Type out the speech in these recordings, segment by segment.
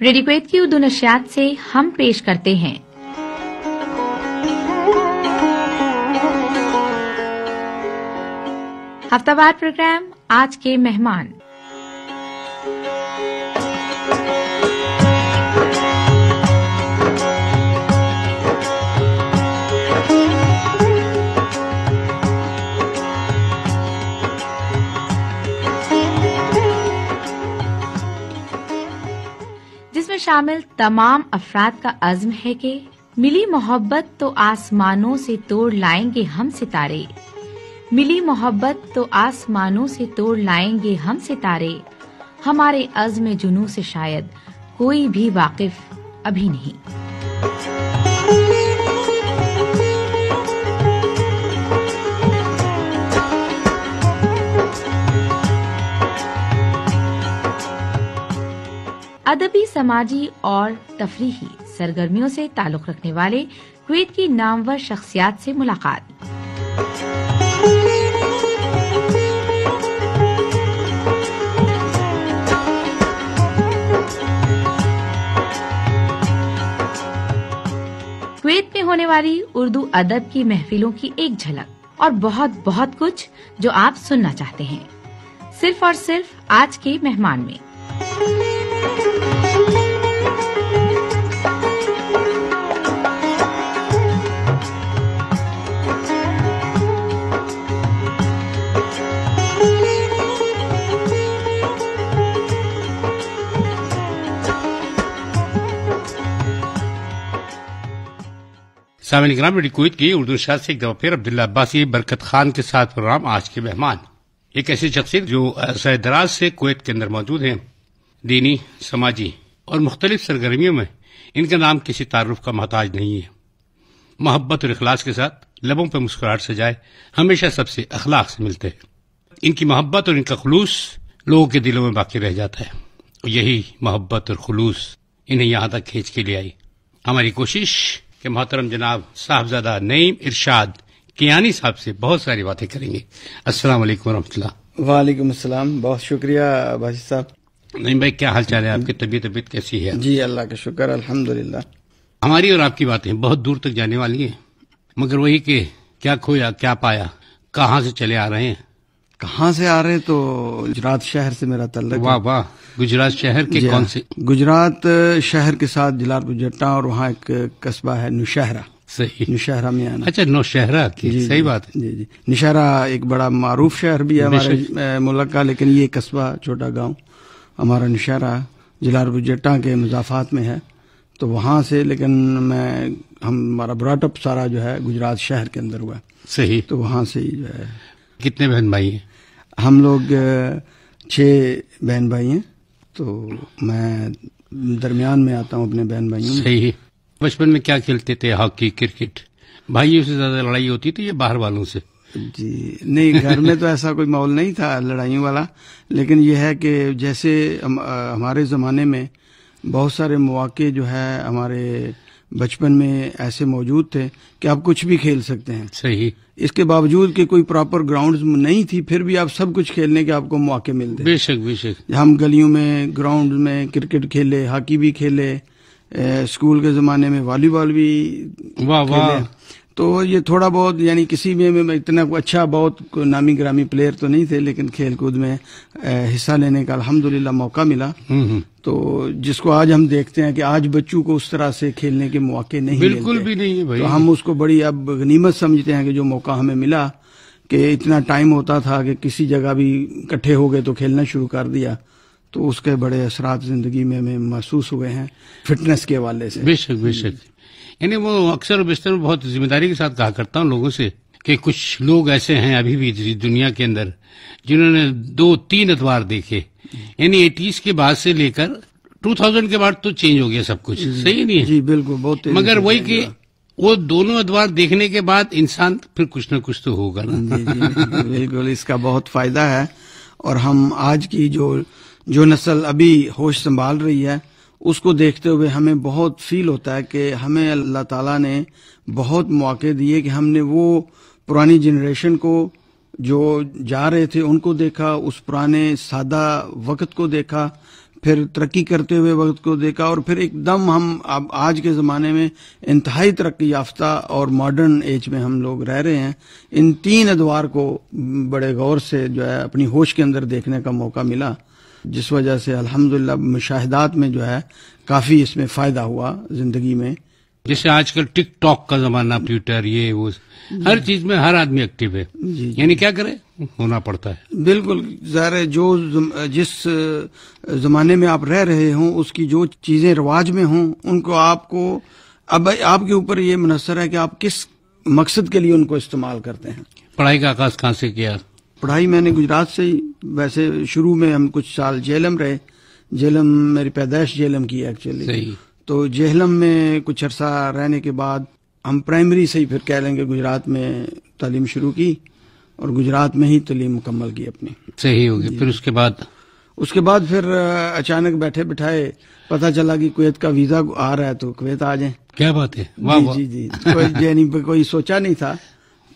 Radio Kuwait کی اردو نشریات سے ہم پیش کرتے ہیں ہفتہ وار پروگرام آج کے مہمان۔ جس میں شامل تمام افراد کا عزم ہے کہ ملی محبت تو آسمانوں سے توڑ لائیں گے ہم ستارے، ملی محبت تو آسمانوں سے توڑ لائیں گے ہم ستارے، ہمارے عزم جنوں سے شاید کوئی بھی واقف ابھی نہیں۔ ادبی، سماجی اور تفریحی سرگرمیوں سے تعلق رکھنے والے کویت کی نامور شخصیات سے ملاقات۔ کویت میں ہونے والی اردو ادب کی محفلوں کی ایک جھلک اور بہت بہت کچھ جو آپ سننا چاہتے ہیں، صرف اور صرف آج کے مہمان میں۔ سامعین کرام، ریڈیو کویت کی اردو نشریات سے ایک دفعہ پھر عبداللہ عباسی برکت خان کے ساتھ پروگرام آج کے مہمان، ایک ایسی شخصیت جو عرصہ دراز سے کویت کے اندر موجود ہیں۔ دینی، سماجی اور مختلف سرگرمیوں میں ان کا نام کسی تعارف کا محتاج نہیں ہے۔ محبت اور اخلاص کے ساتھ لبوں پہ مسکراہٹ سجائے ہمیشہ سب سے اخلاق سے ملتے ہیں۔ ان کی محبت اور ان کا خلوص لوگوں کے دلوں میں باقی رہ جاتا ہے، اور یہی محبت اور خلوص انہیں یہاں تک کھینچ کے لے آئی۔ ہماری کوشش کہ محترم جناب صاحبزادہ نعیم ارشاد کیانی صاحب سے بہت ساری باتیں کریں گے۔ السلام علیکم ورحمۃ اللہ۔ وعلیکم السلام، بہت شکریہ بھائی صاحب۔ نعیم بھائی، کیا حال چال ہے آپ کی؟ طبیعت کیسی ہے؟ جی اللہ کا شکر، الحمدللہ۔ ہماری اور آپ کی باتیں بہت دور تک جانے والی ہیں، مگر وہی کہ کیا کھویا کیا پایا، کہاں سے چلے آ رہے ہیں؟ کہاں سے آ رہے ہیں؟ تو گجرات شہر سے میرا تعلق۔ واہ واہ، گجرات شہر کے کون سے؟ گجرات شہر کے ساتھ جلال پور جٹا، اور وہاں ایک قصبہ ہے نوشہرہ۔ صحیح، نوشہرہ میں آنا۔ اچھا، نوشہرہ کی؟ جی صحیح بات ہے۔ جی جی، نوشہرہ ایک بڑا معروف شہر بھی ہے ہمارے ملک کا، لیکن یہ قصبہ چھوٹا گاؤں ہمارا نوشہرہ جلال پور جٹا کے مضافات میں ہے، تو وہاں سے، لیکن ہمارا براٹ اپ سارا جو ہے گجرات شہر کے اندر ہوا ہے۔ صحیح، تو وہاں سے ہی جو ہے۔ کتنے بہن بھائی ہیں؟ ہم لوگ 6 بہن بھائی ہیں، تو میں درمیان میں آتا ہوں اپنے بہن بھائیوں میں۔ صحیح۔ بچپن میں کیا کھیلتے تھے؟ Hockey, cricket? بھائیوں سے زیادہ لڑائی ہوتی تھی یا باہر والوں سے؟ جی نہیں، گھر میں تو ایسا کوئی ماحول نہیں تھا لڑائیوں والا، لیکن یہ ہے کہ جیسے ہمارے زمانے میں بہت سارے مواقع جو ہے ہمارے بچپن میں ایسے موجود تھے کہ آپ کچھ بھی کھیل سکتے ہیں۔ صحیح۔ اس کے باوجود کہ کوئی پراپر گراؤنڈز نہیں تھی، پھر بھی آپ سب کچھ کھیلنے کے آپ کو مواقع ملتے۔ بے شک بے شک۔ ہم گلیوں میں، گراؤنڈ میں کرکٹ کھیلے، ہاکی بھی کھیلے، اسکول کے زمانے میں والی بال بھی کھیلے۔ تو یہ تھوڑا بہت، یعنی کسی میں اتنا اچھا بہت نامی گرامی پلیئر تو نہیں تھے، لیکن کھیل کود میں حصہ لینے کا الحمدللہ موقع ملا۔ تو جس کو آج ہم دیکھتے ہیں کہ آج بچوں کو اس طرح سے کھیلنے کے مواقع نہیں ملتے، بالکل بھی نہیں ہے بھائی۔ تو ہم اس کو بڑی اب غنیمت سمجھتے ہیں کہ جو موقع ہمیں ملا، کہ اتنا ٹائم ہوتا تھا کہ کسی جگہ بھی اکٹھے ہو گئے تو کھیلنا شروع کر دیا، تو اس کے بڑے اثرات زندگی میں ہمیں محسوس ہوئے ہیں فٹنس کے حوالے سے۔ بے شک بے شک۔ یعنی وہ اکثر و بیشتر بہت ذمہ داری کے ساتھ کہا کرتا ہوں لوگوں سے کہ کچھ لوگ ایسے ہیں ابھی بھی دنیا کے اندر جنہوں نے 2-3 ادوار دیکھے، یعنی 80s کے بعد سے لے کر 2000 کے بعد تو چینج ہو گیا سب کچھ، صحیح نہیں ہے؟ جی بالکل، بہت تیزی مگر سے وہی change کہ ہوا۔ وہ دونوں ادوار دیکھنے کے بعد انسان پھر کچھ نہ کچھ تو ہوگا نا۔ جی جی بالکل، اس کا بہت فائدہ ہے، اور ہم آج کی جو نسل ابھی ہوش سنبھال رہی ہے، اس کو دیکھتے ہوئے ہمیں بہت فیل ہوتا ہے کہ ہمیں اللہ تعالیٰ نے بہت مواقع دیے کہ ہم نے وہ پرانی جنریشن کو جو جا رہے تھے ان کو دیکھا، اس پرانے سادہ وقت کو دیکھا، پھر ترقی کرتے ہوئے وقت کو دیکھا، اور پھر ایک دم ہم اب آج کے زمانے میں انتہائی ترقی یافتہ اور ماڈرن ایج میں ہم لوگ رہ رہے ہیں. ان 3 ادوار کو بڑے غور سے جو ہے اپنی ہوش کے اندر دیکھنے کا موقع ملا، جس وجہ سے الحمدللہ مشاہدات میں جو ہے کافی اس میں فائدہ ہوا زندگی میں. جیسے آج کل ٹک ٹاک کا زمانہ، ٹویٹر، یہ وہ ہر چیز میں ہر آدمی ایکٹیو ہے. یعنی کیا کرے، ہونا پڑتا ہے. بالکل ظاہر ہے، جو جس زمانے میں آپ رہ رہے ہوں اس کی جو چیزیں رواج میں ہوں ان کو آپ کے اوپر یہ منحصر ہے کہ آپ کس مقصد کے لیے ان کو استعمال کرتے ہیں. پڑھائی کا آغاز کہاں سے کیا؟ پڑھائی میں نے گجرات سے ہی، ویسے شروع میں ہم کچھ سال جہلم رہے. جہلم میری پیدائش جہلم کی ایکچولی. صحیح. تو جہلم میں کچھ عرصہ رہنے کے بعد ہم پرائمری سے ہی پھر کہہ لیں گے گجرات میں تعلیم شروع کی اور گجرات میں ہی تعلیم مکمل کی اپنی. صحیح ہوگی. پھر اس کے بعد پھر اچانک بیٹھے بٹھائے پتہ چلا کہ کویت کا ویزا آ رہا ہے تو کویت آ جائیں. کیا بات ہے. واہ. جی کوئی سوچا نہیں تھا.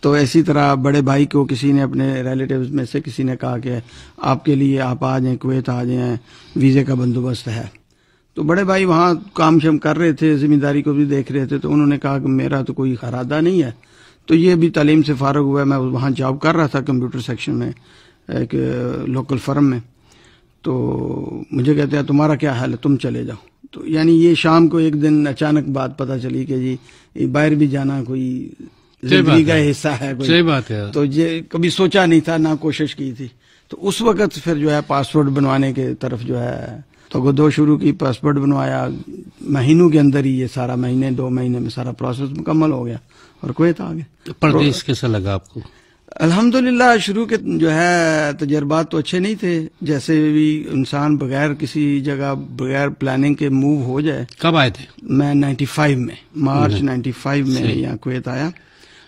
تو اسی طرح بڑے بھائی کو کسی نے، اپنے ریلیٹیوز میں سے کسی نے کہا کہ آپ کے لیے آپ آ جائیں، کویت آ جائیں، ویزے کا بندوبست ہے. تو بڑے بھائی وہاں کام شم کر رہے تھے، ذمہ داری کو بھی دیکھ رہے تھے. تو انہوں نے کہا کہ میرا تو کوئی ارادہ نہیں ہے. تو یہ بھی تعلیم سے فارغ ہوا ہے. میں وہاں جاب کر رہا تھا کمپیوٹر سیکشن میں ایک لوکل فرم میں. تو مجھے کہتے ہیں تمہارا کیا حال ہے، تم چلے جاؤ. تو یعنی یہ شام کو ایک دن اچانک بات پتہ چلی کہ جی باہر بھی جانا کوئی زندگی کا حصہ ہے. صحیح بات ہے. تو یہ کبھی سوچا نہیں تھا، نہ کوشش کی تھی. تو اس وقت پھر جو ہے پاسپورٹ بنوانے کے طرف جو ہے تو 2 شروع کی، پاسپورٹ بنوایا. مہینوں کے اندر ہی یہ سارا 2 مہینے میں سارا پروسیس مکمل ہو گیا اور کویت آ گئے. پردیس کیسا لگا آپ کو؟ الحمدللہ شروع کے جو ہے تجربات تو اچھے نہیں تھے. جیسے بھی انسان بغیر کسی جگہ بغیر پلاننگ کے موو ہو جائے. کب آئے تھے؟ میں 95 میں، مارچ 95 میں یہاں کویت آیا.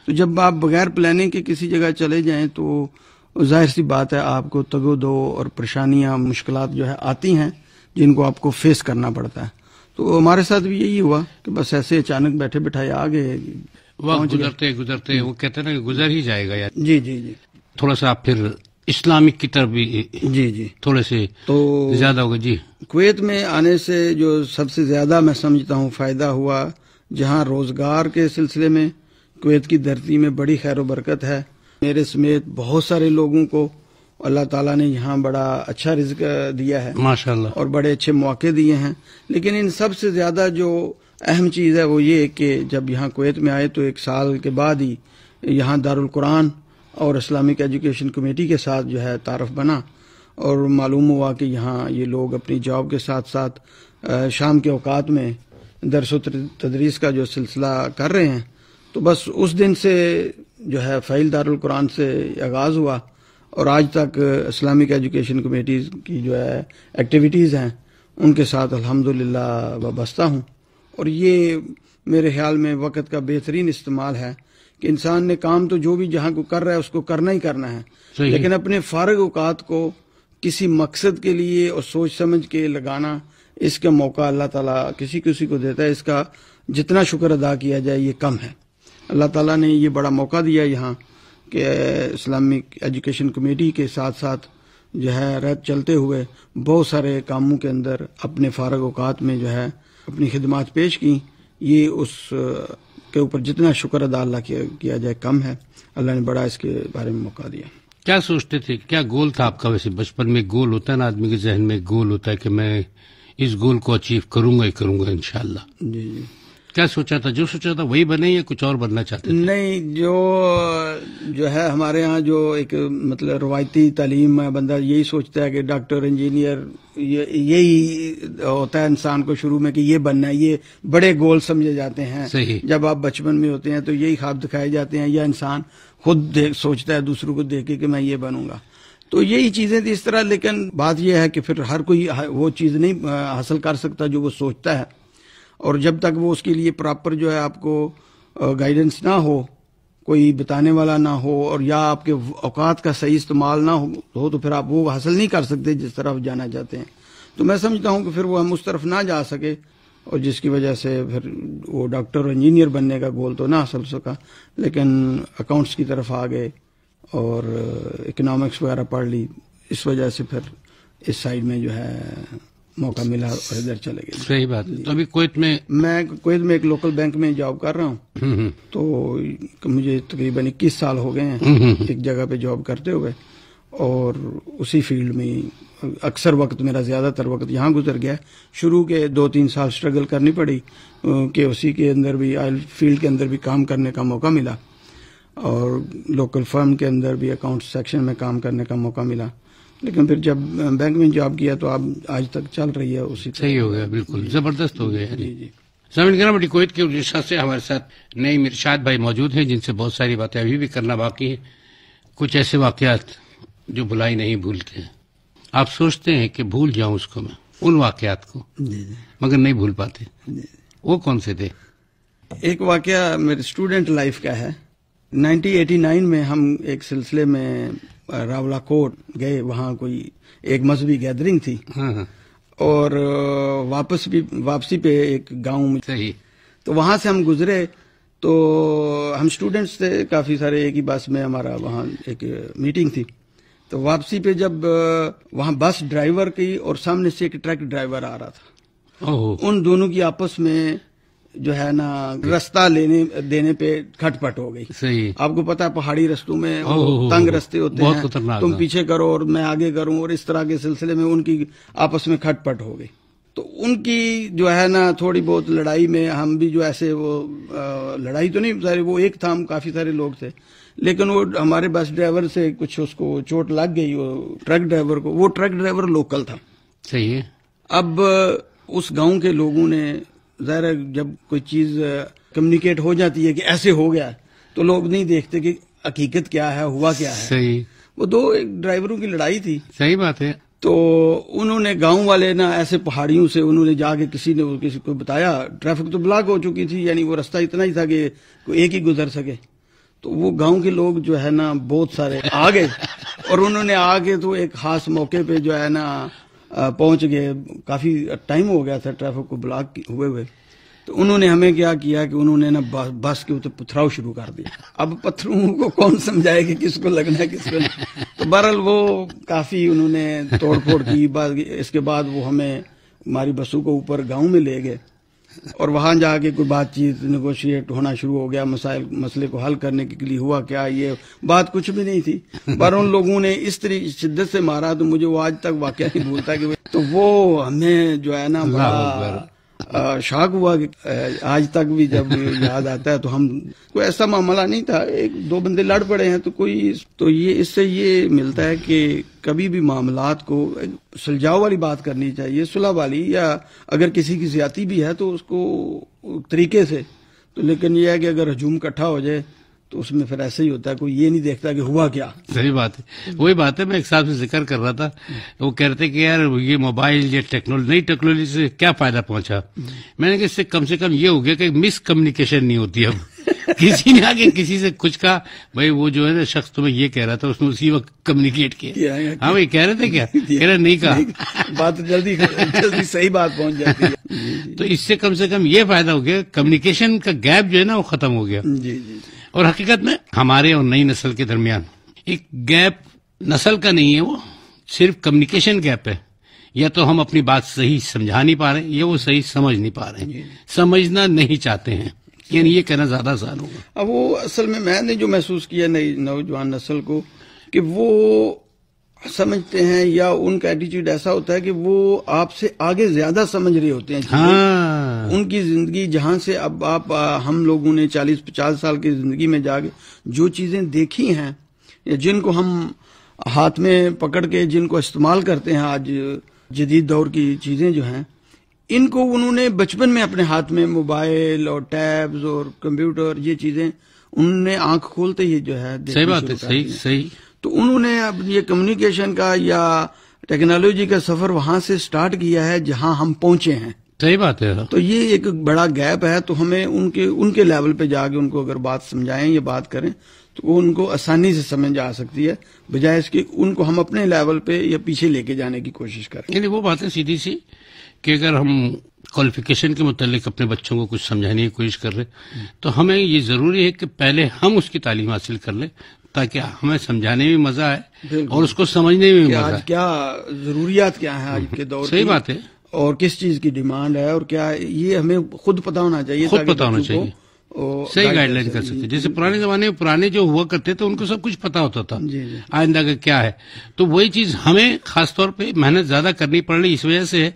تو جب آپ بغیر پلاننگ کے کسی جگہ چلے جائیں تو ظاہر سی بات ہے آپ کو تگ و دو اور پریشانیاں، مشکلات جو ہے آتی ہیں جن کو آپ کو فیس کرنا پڑتا ہے. تو ہمارے ساتھ بھی یہی ہوا کہ بس ایسے اچانک بیٹھے بٹھائے آ گئے. وقت گزرتے وہ کہتے ہیں نا کہ گزر ہی جائے گا یار. جی. تھوڑا سا آپ پھر اسلامک کی طرف بھی جی تھوڑے سے تو زیادہ ہوگا. جی کویت میں آنے سے جو سب سے زیادہ میں سمجھتا ہوں فائدہ ہوا، جہاں روزگار کے سلسلے میں کویت کی دھرتی میں بڑی خیر و برکت ہے. میرے سمیت بہت سارے لوگوں کو اللہ تعالیٰ نے یہاں بڑا اچھا رزق دیا ہے ماشاءاللہ، اور بڑے اچھے مواقع دیے ہیں. لیکن ان سب سے زیادہ جو اہم چیز ہے وہ یہ کہ جب یہاں کویت میں آئے تو 1 سال کے بعد ہی یہاں دارالقرآن اور اسلامک ایجوکیشن کمیٹی کے ساتھ جو ہے تعارف بنا، اور معلوم ہوا کہ یہاں یہ لوگ اپنی جاب کے ساتھ ساتھ شام کے اوقات میں درس و تدریس کا جو سلسلہ کر رہے ہیں. تو بس اس دن سے جو ہے فعیل دارالقرآن سے آغاز ہوا اور آج تک اسلامک ایجوکیشن کمیٹیز کی جو ہے ایکٹیویٹیز ہیں ان کے ساتھ الحمدللہ وابستہ ہوں. اور یہ میرے خیال میں وقت کا بہترین استعمال ہے کہ انسان نے کام تو جو بھی جہاں کو کر رہا ہے اس کو کرنا ہی کرنا ہے، لیکن اپنے فارغ اوقات کو کسی مقصد کے لیے اور سوچ سمجھ کے لگانا، اس کا موقع اللہ تعالیٰ کسی کو دیتا ہے. اس کا جتنا شکر ادا کیا جائے یہ کم ہے. اللہ تعالیٰ نے یہ بڑا موقع دیا یہاں کہ اسلامک ایجوکیشن کمیٹی کے ساتھ ساتھ جو ہے رہت چلتے ہوئے بہت سارے کاموں کے اندر اپنے فارغ اوقات میں جو ہے اپنی خدمات پیش کی. یہ اس کے اوپر جتنا شکر ادا اللہ کیا جائے کم ہے. اللہ نے بڑا اس کے بارے میں موقع دیا. کیا سوچتے تھے، کیا گول تھا آپ کا؟ ویسے بچپن میں گول ہوتا ہے نا، آدمی کے ذہن میں گول ہوتا ہے کہ میں اس گول کو اچیو کروں گا انشاءاللہ. جی کیا سوچا تھا؟ جو سوچا تھا وہی بنے یا کچھ اور بننا چاہتے تھے؟ نہیں، جو ہے ہمارے ہاں جو ایک مطلب روایتی تعلیم ہے، بندہ یہی سوچتا ہے کہ ڈاکٹر، انجینئر، یہی ہوتا ہے انسان کو شروع میں کہ یہ بننا ہے. یہ بڑے گول سمجھے جاتے ہیں. صحیح. جب آپ بچپن میں ہوتے ہیں تو یہی خواب دکھائے جاتے ہیں، یا انسان خود سوچتا ہے دوسروں کو دیکھ کے کہ میں یہ بنوں گا. تو یہی چیزیں تھی اس طرح. لیکن بات یہ ہے کہ پھر ہر کوئی وہ چیز نہیں حاصل کر سکتا جو وہ سوچتا ہے، اور جب تک وہ اس کے لیے پراپر جو ہے آپ کو گائیڈنس نہ ہو، کوئی بتانے والا نہ ہو، اور یا آپ کے اوقات کا صحیح استعمال نہ ہو تو پھر آپ وہ حاصل نہیں کر سکتے جس طرف جانا چاہتے ہیں. تو میں سمجھتا ہوں کہ پھر وہ ہم اس طرف نہ جا سکے، اور جس کی وجہ سے پھر وہ ڈاکٹر اور انجینئر بننے کا گول تو نہ حاصل سکا، لیکن اکاؤنٹس کی طرف آ گئے اور اکنامکس وغیرہ پڑھ لی. اس وجہ سے پھر اس سائڈ میں جو ہے موقع ملا اور ادھر چلے گئے. صحیح بات ہے. تو ابھی کویت میں ایک لوکل بینک میں جاب کر رہا ہوں. تو مجھے تقریباً 21 سال ہو گئے ہیں ایک جگہ پہ جاب کرتے ہوئے, اور اسی فیلڈ میں اکثر وقت میرا زیادہ تر وقت یہاں گزر گیا. شروع کے 2-3 سال اسٹرگل کرنی پڑی کہ اسی کے اندر بھی آئل فیلڈ کے اندر بھی کام کرنے کا موقع ملا, اور لوکل فرم کے اندر بھی اکاؤنٹ سیکشن میں کام کرنے کا موقع ملا. لیکن پھر جب بینک میں جاب کیا تو اب آج تک چل رہی ہے اسی. صحیح ہو گیا, بالکل زبردست ہو گیا. جی. سامعین کرام, کویت کے اردو نشست سے ہمارے ساتھ نعیم ارشاد بھائی موجود ہیں, جن سے بہت ساری باتیں ابھی بھی کرنا باقی ہے. کچھ ایسے واقعات جو بھلائی نہیں بھولتے ہیں. آپ سوچتے ہیں کہ بھول جاؤں اس کو, میں ان واقعات کو, مگر نہیں بھول پاتے. وہ کون سے تھے؟ ایک واقعہ میرے اسٹوڈنٹ لائف کا ہے. 1989 میں ہم ایک سلسلے میں راولا کوٹ گئے, وہاں کوئی ایک مذہبی گیدرنگ تھی, اور واپسی پہ ایک گاؤں میں. صحیح. تو وہاں سے ہم گزرے, تو ہم اسٹوڈنٹس تھے کافی سارے, ایک ہی بس میں ہمارا وہاں ایک میٹنگ تھی. تو واپسی پہ جب وہاں بس ڈرائیور کی اور سامنے سے ایک ٹرک ڈرائیور آ رہا تھا, ان دونوں کی آپس میں جو ہے نا راستہ دینے پہ کھٹ پٹ ہو گئی. صحیح. آپ کو پتا ہے پہاڑی رستوں میں تنگ رستے ہوتے ہیں, تم پیچھے کرو اور میں آگے کروں, اور اس طرح کے سلسلے میں ان کی آپس میں کھٹ پٹ ہو گئی. تو ان کی جو ہے نا تھوڑی بہت لڑائی میں ہم بھی جو ایسے, وہ لڑائی تو نہیں سارے, وہ ایک تھا, ہم کافی سارے لوگ تھے, لیکن وہ ہمارے بس ڈرائیور سے کچھ اس کو چوٹ لگ گئی, وہ ٹرک ڈرائیور کو. وہ ٹرک ڈرائیور لوکل تھا. صحیح ہے. اب اس گاؤں کے لوگوں نے, ظاہر جب کوئی چیز کمیونیکیٹ ہو جاتی ہے کہ ایسے ہو گیا, تو لوگ نہیں دیکھتے کہ حقیقت کیا ہے, ہوا کیا ہے. صحیح. وہ دو ڈرائیوروں کی لڑائی تھی. صحیح بات ہے. تو انہوں نے گاؤں والے نا ایسے پہاڑیوں سے انہوں نے جا کے کسی کو بتایا, ٹریفک تو بلاک ہو چکی تھی, یعنی وہ راستہ اتنا ہی تھا کہ کوئی ایک ہی گزر سکے. تو وہ گاؤں کے لوگ جو ہے نا بہت سارے آ گئے, اور انہوں نے آ کے تو ایک خاص موقع پہ جو ہے نا پہنچ گئے. کافی ٹائم ہو گیا تھا ٹریفک کو بلاک ہوئے. تو انہوں نے ہمیں کیا کیا کہ انہوں نے نا بس کے اوپر پتھراؤ شروع کر دیا. اب پتھروں کو کون سمجھائے کہ کس کو لگنا ہے کس کو نہیں. تو بہرحال وہ کافی انہوں نے توڑ پھوڑ کی. اس کے بعد وہ ہمیں ہماری بسوں کو اوپر گاؤں میں لے گئے, اور وہاں جا کے کوئی بات چیت نیگوشیٹ ہونا شروع ہو گیا. مسئلے کو حل کرنے کے لیے ہوا کیا, یہ بات کچھ بھی نہیں تھی, پر ان لوگوں نے اس طرح شدت سے مارا, تو مجھے وہ آج تک واقعہ نہیں بھولتا کہ تو وہ ہمیں جو ہے نا بڑا شاک ہوا کہ آج تک بھی جب یاد آتا ہے. تو ہم کوئی ایسا معاملہ نہیں تھا, ایک دو بندے لڑ پڑے ہیں, تو یہ اس سے یہ ملتا ہے کہ کبھی بھی معاملات کو سلجھاؤ والی بات کرنی چاہیے, صلح والی, یا اگر کسی کی زیادتی بھی ہے تو اس کو طریقے سے. تو لیکن یہ ہے کہ اگر ہجوم اکٹھا ہو جائے تو اس میں پھر ایسے ہی ہوتا ہے, کوئی یہ نہیں دیکھتا کہ ہوا کیا. صحیح بات ہے. وہی بات ہے, میں ایک صاحب سے ذکر کر رہا تھا, وہ کہہ رہے تھے کہ یار یہ موبائل, یہ نئی ٹیکنالوجی سے کیا فائدہ پہنچا. میں نے کہا اس سے کم یہ ہو گیا کہ مس کمیونیکیشن نہیں ہوتی. اب کسی نے آگے کسی سے کچھ کہا, بھائی وہ جو ہے نا شخص تمہیں یہ کہہ رہا تھا, اس نے اسی وقت کمیونیکیٹ کیا. ہاں بھائی کہہ رہے تھے کیا, کہہ رہے نہیں کہا, بات جلدی صحیح بات پہنچ جاتی ہے. تو اس سے کم یہ فائدہ ہو گیا, کمیونیکیشن کا گیپ جو ہے نا وہ ختم ہو گیا. جی. اور حقیقت میں ہمارے اور نئی نسل کے درمیان ایک گیپ نسل کا نہیں ہے, وہ صرف کمیونیکیشن گیپ ہے. یا تو ہم اپنی بات صحیح سمجھا نہیں پا رہے ہیں, یا وہ صحیح سمجھ نہیں پا رہے ہیں, سمجھنا نہیں چاہتے ہیں. یعنی یہ کہنا زیادہ آسان ہوگا. اب وہ اصل میں نے جو محسوس کیا نئی نوجوان نسل کو, کہ وہ سمجھتے ہیں, یا ان کا ایٹیچیوڈ ایسا ہوتا ہے کہ وہ آپ سے آگے زیادہ سمجھ رہے ہوتے ہیں. ان کی زندگی جہاں سے اب ہم لوگوں نے 40-50 سال کی زندگی میں جا کے جو چیزیں دیکھی ہیں, یا جن کو ہم ہاتھ میں پکڑ کے جن کو استعمال کرتے ہیں آج جدید دور کی چیزیں جو ہیں, ان کو انہوں نے بچپن میں اپنے ہاتھ میں موبائل اور ٹیبز اور کمپیوٹر, یہ چیزیں انہوں نے آنکھ کھولتے ہی جو ہے. صحیح بات ہے. صحیح. تو انہوں نے اب یہ کمیونیکیشن کا یا ٹیکنالوجی کا سفر وہاں سے سٹارٹ کیا ہے جہاں ہم پہنچے ہیں. صحیح بات ہے. تو یہ ایک بڑا گیپ ہے. تو ہمیں ان کے لیول پہ جا کے ان کو اگر بات سمجھائیں یا بات کریں تو وہ ان کو آسانی سے سمجھ آ سکتی ہے, بجائے اس کے ان کو ہم اپنے لیول پہ یا پیچھے لے کے جانے کی کوشش کریں. یعنی وہ بات ہے سیدھی سی کہ اگر ہم کوالیفیکیشن کے متعلق اپنے بچوں کو کچھ سمجھانے کی کوشش کر رہے, تو ہمیں یہ ضروری ہے کہ پہلے ہم اس کی تعلیم حاصل کر لیں, تاکہ ہمیں سمجھانے میں مزہ آئے اور اس کو سمجھنے میں مزہ آئے. کیا ضروریات کیا ہیں آج کے دور. صحیح بات ہے. اور کس چیز کی ڈیمانڈ ہے اور کیا ہے، یہ ہمیں خود پتہ ہونا چاہیے، خود پتہ ہونا چاہیے، صحیح گائیڈ لائن کر سکتے. جیسے پرانے زمانے میں پرانے جو ہوا کرتے تھے ان کو سب کچھ پتا ہوتا تھا آئندہ کا کیا ہے. تو وہی چیز ہمیں خاص طور پہ محنت زیادہ کرنی پڑ رہی اس وجہ سے ہے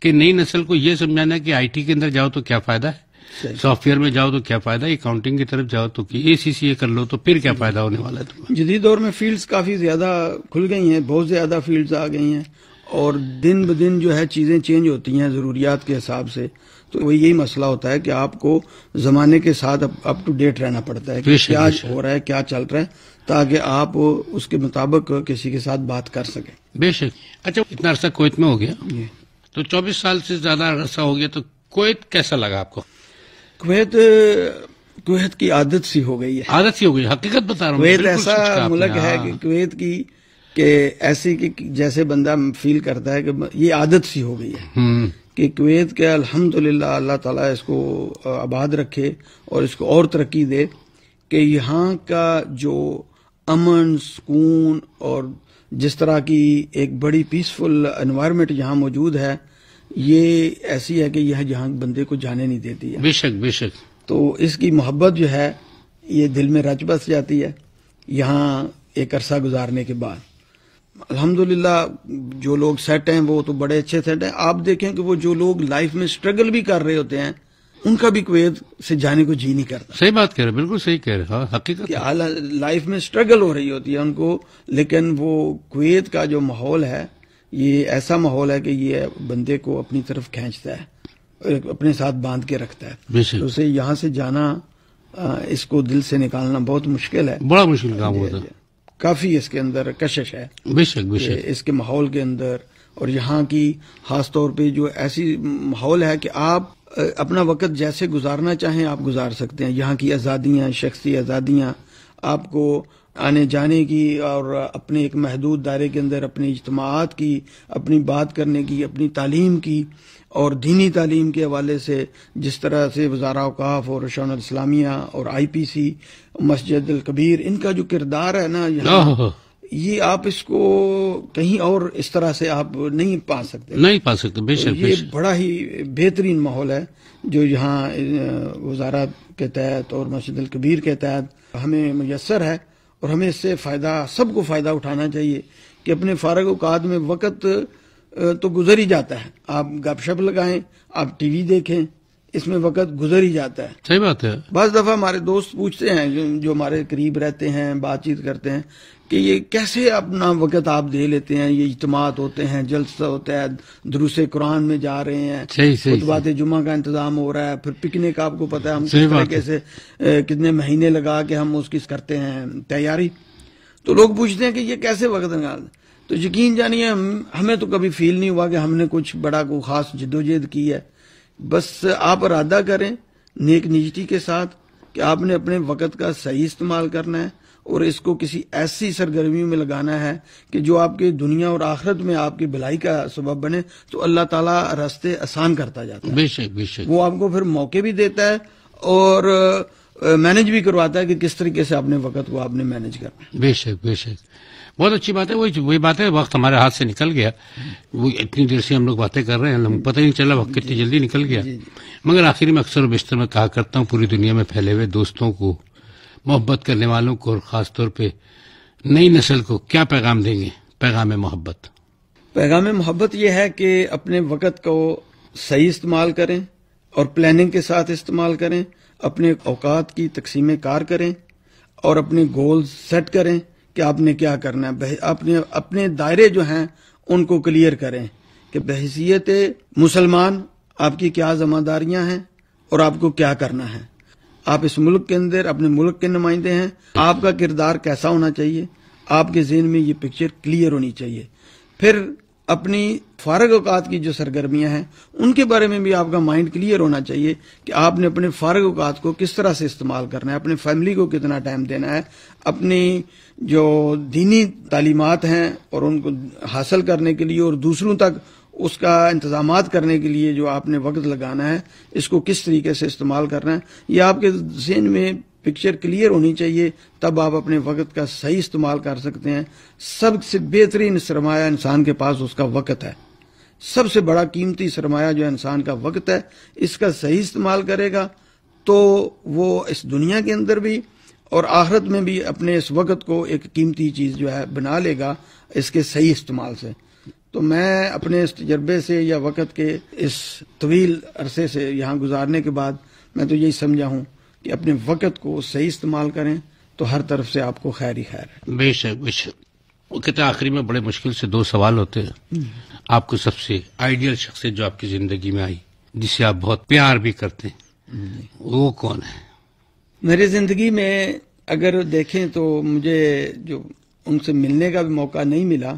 کہ نئی نسل کو یہ سمجھانا کہ آئی ٹی کے اندر جاؤ تو کیا فائدہ ہے، سافٹ ویئر میں جاؤ تو کیا فائدہ ہے، اکاؤنٹنگ کی طرف جاؤ تو اے سی سی اے کر لو تو پھر کیا فائدہ ہونے والا ہے تمہیں. جدید دور میں فیلڈز کافی زیادہ کھل گئی ہیں، بہت زیادہ فیلڈز آ گئی ہیں اور دن بدن جو ہے چیزیں چینج ہوتی ہیں ضروریات کے حساب سے. تو وہ یہی مسئلہ ہوتا ہے کہ آپ کو زمانے کے ساتھ اپ ٹو ڈیٹ رہنا پڑتا ہے کہ کیا ہو رہا ہے، کیا چل رہا ہے، تاکہ آپ اس کے مطابق کسی کے ساتھ بات کر سکیں. بے شک. اچھا، اتنا عرصہ کویت میں ہو گیا تو 24 سال سے زیادہ عرصہ ہو گیا، تو کویت کیسا لگا آپ کو؟ کویت کی عادت سی ہو گئی ہے. عادت سی ہو گئی، حقیقت بتا رہا ہوں. کویت ایسا ملک ہے کہ کویت کی کہ ایسی کہ جیسے بندہ فیل کرتا ہے کہ یہ عادت سی ہو گئی ہے کہ کویت کے الحمدللہ اللہ تعالیٰ اس کو آباد رکھے اور اس کو اور ترقی دے کہ یہاں کا جو امن، سکون اور جس طرح کی ایک بڑی پیسفل انوائرمنٹ یہاں موجود ہے، یہ ایسی ہے کہ یہاں بندے کو جانے نہیں دیتی ہے. بے شک بے شک. تو اس کی محبت جو ہے یہ دل میں رچ بس جاتی ہے یہاں ایک عرصہ گزارنے کے بعد. الحمدللہ جو لوگ سیٹ ہیں وہ تو بڑے اچھے سیٹ ہیں. آپ دیکھیں کہ وہ جو لوگ لائف میں سٹرگل بھی کر رہے ہوتے ہیں ان کا بھی کویت سے جانے کو جی نہیں کرتا. صحیح بات کہہ رہے، بالکل صحیح کہہ رہے. ہاں حقیقت کہ لائف میں سٹرگل ہو رہی ہوتی ہے ان کو، لیکن وہ کویت کا جو ماحول ہے یہ ایسا ماحول ہے کہ یہ بندے کو اپنی طرف کھینچتا ہے، اپنے ساتھ باندھ کے رکھتا ہے. تو اسے یہاں سے جانا، اس کو دل سے نکالنا بہت مشکل ہے، بڑا مشکل کام ہوتا ہے. کافی اس کے اندر کشش ہے. بے شک بے شک. اس کے ماحول کے اندر اور یہاں کی خاص طور پہ جو ایسی ماحول ہے کہ آپ اپنا وقت جیسے گزارنا چاہیں آپ گزار سکتے ہیں. یہاں کی آزادیاں، شخصی آزادیاں، آپ کو آنے جانے کی اور اپنے ایک محدود دائرے کے اندر اپنے اجتماعات کی، اپنی بات کرنے کی، اپنی تعلیم کی اور دینی تعلیم کے حوالے سے جس طرح سے وزارہ اوقاف اور شؤون الاسلامیہ اور آئی پی سی، مسجد الکبیر، ان کا جو کردار ہے نا یہاں، یہ آپ اس کو کہیں اور اس طرح سے آپ نہیں پا سکتے. بے شک. یہ بڑا ہی بہترین ماحول ہے جو یہاں وزارت کے تحت اور مسجد الکبیر کے تحت ہمیں میسر ہے اور ہمیں اس سے فائدہ، سب کو فائدہ اٹھانا چاہیے کہ اپنے فارغ اوقات میں وقت تو گزر ہی جاتا ہے، آپ گپ شپ لگائیں، آپ ٹی وی دیکھیں، اس میں وقت گزر ہی جاتا ہے. صحیح بات ہے. بعض دفعہ ہمارے دوست پوچھتے ہیں جو ہمارے قریب رہتے ہیں، بات چیت کرتے ہیں کہ یہ کیسے اپنا وقت آپ دے لیتے ہیں، یہ اجتماعات ہوتے ہیں، جلسہ ہوتا ہے، دروس قرآن میں جا رہے ہیں، خطبات جمعہ کا انتظام ہو رہا ہے، پھر پکنک آپ کو پتہ ہے ہم کس طریقے سے کتنے مہینے لگا کے ہم اس کی کرتے ہیں تیاری. تو لوگ پوچھتے ہیں کہ یہ کیسے وقت نکالتے. تو یقین جانیے ہمیں تو کبھی فیل نہیں ہوا کہ ہم نے کچھ بڑا کو خاص جدوجہد کی ہے. بس آپ ارادہ کریں نیک نیتی کے ساتھ کہ آپ نے اپنے وقت کا صحیح استعمال کرنا ہے اور اس کو کسی ایسی سرگرمیوں میں لگانا ہے کہ جو آپ کے دنیا اور آخرت میں آپ کی بھلائی کا سبب بنے. تو اللہ تعالیٰ راستے آسان کرتا جاتا ہے. بے شک بے شک. وہ آپ کو پھر موقع بھی دیتا ہے اور مینج بھی کرواتا ہے کہ کس طریقے سے اپنے وقت کو آپ نے مینج کرنا ہے. بے شک بے شک. بہت اچھی بات ہے. وہی بات ہے، وقت ہمارے ہاتھ سے نکل گیا. وہ اتنی دیر سے ہم لوگ باتیں کر رہے ہیں، ہم پتہ ہی نہیں چلا وقت کتنی جلدی نکل گیا. مگر آخر میں اکثر و بیشتر میں کہا کرتا ہوں پوری دنیا میں پھیلے ہوئے دوستوں کو، محبت کرنے والوں کو اور خاص طور پہ نئی نسل کو کیا پیغام دیں گے؟ پیغام محبت. پیغام محبت یہ ہے کہ اپنے وقت کو صحیح استعمال کریں اور پلاننگ کے ساتھ استعمال کریں، اپنے اوقات کی تقسیم کار کریں اور اپنے گولز سیٹ کریں کہ آپ نے کیا کرنا ہے. اپنے دائرے جو ہیں ان کو کلیئر کریں کہ بحیثیت مسلمان آپ کی کیا ذمہ داریاں ہیں اور آپ کو کیا کرنا ہے. آپ اس ملک کے اندر اپنے ملک کے نمائندے ہیں، آپ کا کردار کیسا ہونا چاہیے، آپ کے ذہن میں یہ پکچر کلیئر ہونی چاہیے. پھر اپنی فارغ اوقات کی جو سرگرمیاں ہیں ان کے بارے میں بھی آپ کا مائنڈ کلیئر ہونا چاہیے کہ آپ نے اپنے فارغ اوقات کو کس طرح سے استعمال کرنا ہے، اپنے فیملی کو کتنا ٹائم دینا ہے، اپنی جو دینی تعلیمات ہیں اور ان کو حاصل کرنے کے لیے اور دوسروں تک اس کا انتظامات کرنے کے لیے جو آپ نے وقت لگانا ہے، اس کو کس طریقے سے استعمال کرنا ہے، یہ آپ کے ذہن میں پکچر کلیئر ہونی چاہیے. تب آپ اپنے وقت کا صحیح استعمال کر سکتے ہیں. سب سے بہترین سرمایہ انسان کے پاس اس کا وقت ہے. سب سے بڑا قیمتی سرمایہ جو انسان کا وقت ہے، اس کا صحیح استعمال کرے گا تو وہ اس دنیا کے اندر بھی اور آخرت میں بھی اپنے اس وقت کو ایک قیمتی چیز جو ہے بنا لے گا اس کے صحیح استعمال سے۔ تو میں اپنے اس تجربے سے یا وقت کے اس طویل عرصے سے یہاں گزارنے کے بعد میں تو یہی سمجھا ہوں کہ اپنے وقت کو صحیح استعمال کریں تو ہر طرف سے آپ کو خیر ہی خیر ہے۔ بے شک بے شک۔ وہ کہتے ہیں آخری میں بڑے مشکل سے 2 سوال ہوتے ہیں، آپ کو سب سے آئیڈیل شخصیت جو آپ کی زندگی میں آئی، جسے آپ بہت پیار بھی کرتے ہیں، وہ کون ہے؟ میری زندگی میں اگر دیکھیں تو مجھے جو ان سے ملنے کا بھی موقع نہیں ملا،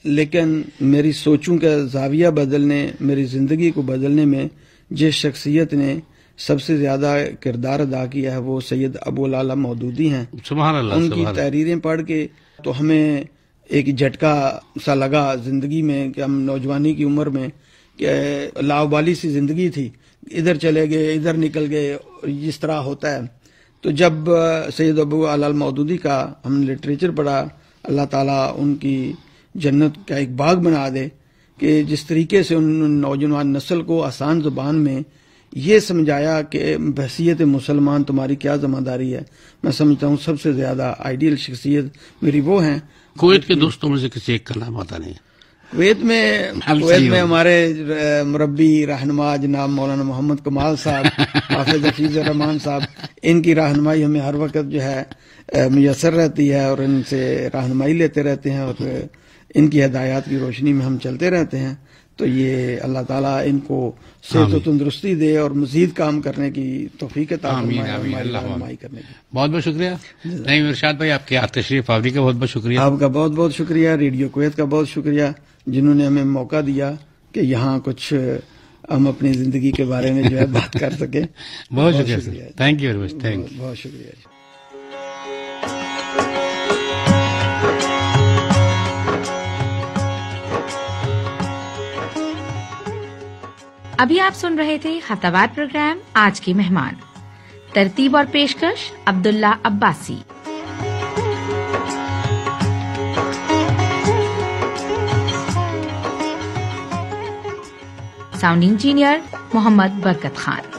لیکن میری سوچوں کا زاویہ بدلنے، میری زندگی کو بدلنے میں جس شخصیت نے سب سے زیادہ کردار ادا کیا ہے وہ سید ابو العلا مودودی ہیں۔ سبحان اللہ۔ ان کی تحریریں پڑھ کے تو ہمیں ایک جھٹکا سا لگا زندگی میں کہ ہم نوجوانی کی عمر میں کہ لاابالی سی زندگی تھی، ادھر چلے گئے ادھر نکل گئے، جس طرح ہوتا ہے۔ تو جب سید ابو العلا مودودی کا ہم نے لٹریچر پڑھا، اللہ تعالیٰ ان کی جنت کا ایک باغ بنا دے کہ جس طریقے سے ان نوجوان نسل کو آسان زبان میں یہ سمجھایا کہ بحیثیت مسلمان تمہاری کیا ذمہ داری ہے، میں سمجھتا ہوں سب سے زیادہ آئیڈیل شخصیت میری وہ ہیں۔ کویت کے دوستوں میں سے کسی ایک کا نام آتا نہیں ہے؟ کویت میں ہمارے مربی رہنما جناب مولانا محمد کمال صاحب، حافظ حفیظ الرحمان صاحب، ان کی رہنمائی ہمیں ہر وقت جو ہے میسر رہتی ہے اور ان سے رہنمائی لیتے رہتے ہیں اور ان کی ہدایات کی روشنی میں ہم چلتے رہتے ہیں۔ تو یہ اللہ تعالیٰ ان کو صحت و تندرستی دے اور مزید کام کرنے کی توفیق عطا فرمائے، ہماری رہنمائی کرنے کی۔ بہت بہت شکریہ نعیم ارشاد بھائی، آپ کی تشریف آوری کا بہت بہت شکریہ۔ آپ کا بہت بہت شکریہ، ریڈیو کویت کا بہت شکریہ جنہوں نے ہمیں موقع دیا کہ یہاں کچھ ہم اپنی زندگی کے بارے میں جو ہے بات کر سکیں۔ بہت شکریہ، thank you very much, thank you, بہت شکریہ۔ ابھی آپ سن رہے تھے ہفتہ وار پروگرام آج کے مہمان، ترتیب اور پیشکش عبداللہ عباسی، ساؤنڈ انجینئر محمد برکت خان۔